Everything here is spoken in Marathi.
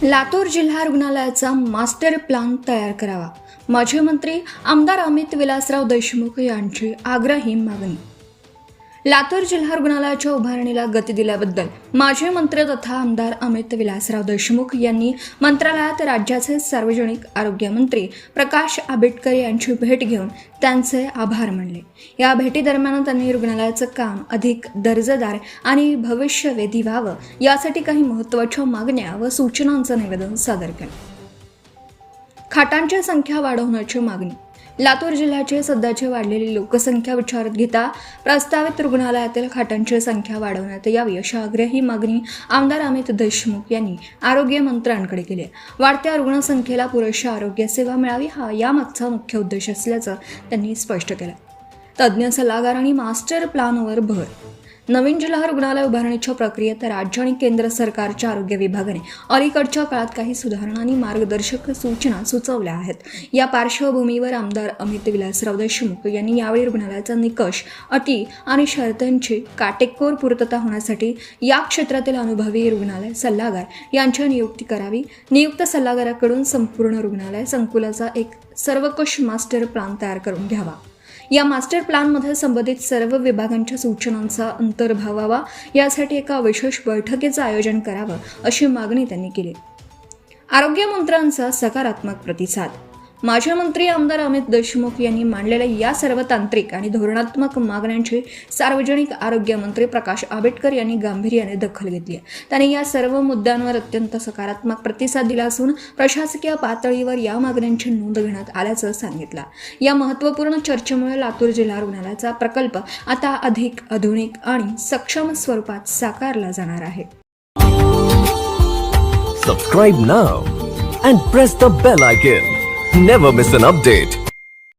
लातूर जिल्हा रुग्णालयाचा मास्टर प्लॅन तयार करावा. माजी मंत्री आमदार अमित विलासराव देशमुख यांची आग्रही मागणी. लातूर जिल्हा रुग्णालयाच्या उभारणीला गती दिल्याबद्दल माजी मंत्री तथा आमदार अमित विलासराव देशमुख यांनी मंत्रालयात राज्याचे सार्वजनिक आरोग्य मंत्री प्रकाश आंबेडकर यांची भेट घेऊन त्यांचे आभार मानले. या भेटीदरम्यान त्यांनी रुग्णालयाचं काम अधिक दर्जेदार आणि भविष्यवेधी व्हावं यासाठी काही महत्त्वाच्या मागण्या व सूचनांचं निवेदन सादर केलं. खाटांची संख्या वाढवण्याची मागणी. लातूर जिल्ह्याची सध्याची वाढलेली लोकसंख्या विचारात घेता प्रस्तावित रुग्णालयातील खाटांची संख्या वाढवण्यात यावी अशी आग्रही मागणी आमदार अमित देशमुख यांनी आरोग्य मंत्र्यांकडे केली आहे. वाढत्या रुग्णसंख्येला पुरेशी आरोग्य सेवा मिळावी हा यामागचा मुख्य उद्देश असल्याचं त्यांनी स्पष्ट केलं. तज्ज्ञ सल्लागार आणि मास्टर प्लॅनवर भर. नवीन जिल्हा रुग्णालय उभारणीच्या प्रक्रियेत राज्य आणि केंद्र सरकारच्या आरोग्य विभागाने अलीकडच्या काळात काही सुधारणा आणि मार्गदर्शक सूचना सुचवल्या आहेत. या पार्श्वभूमीवर आमदार अमित विलासराव देशमुख यांनी यावेळी रुग्णालयाचा निकष, अटी आणि शर्तींची काटेकोर पूर्तता होण्यासाठी या क्षेत्रातील अनुभवी रुग्णालय सल्लागार यांची नियुक्ती करावी. नियुक्त सल्लागाराकडून संपूर्ण रुग्णालय संकुलाचा एक सर्वकष मास्टर प्लॅन तयार करून घ्यावा. या मास्टर प्लॅनमध्ये संबंधित सर्व विभागांच्या सूचनांचा अंतर्भाव व्हावा यासाठी एका विशेष बैठकीचं आयोजन करावं अशी मागणी त्यांनी केली. आरोग्यमंत्र्यांचा सकारात्मक प्रतिसाद. माजी मंत्री आमदार अमित देशमुख यांनी मांडलेल्या या सर्व तांत्रिक आणि धोरणात्मक मागण्यांची सार्वजनिक आरोग्य मंत्री प्रकाश आंबेडकर यांनी गांभीर्याने दखल घेतली आहे. त्यांनी या सर्व मुद्द्यांवर अत्यंत सकारात्मक प्रतिसाद दिला असून प्रशासकीय पातळीवर या मागण्यांची नोंद घेण्यात आल्याचं सांगितलं. या महत्त्वपूर्ण चर्चेमुळे लातूर जिल्हा रुग्णालयाचा प्रकल्प आता अधिक आधुनिक आणि सक्षम स्वरूपात साकारला जाणार आहे. Subscribe now and press the bell icon. Never miss an update.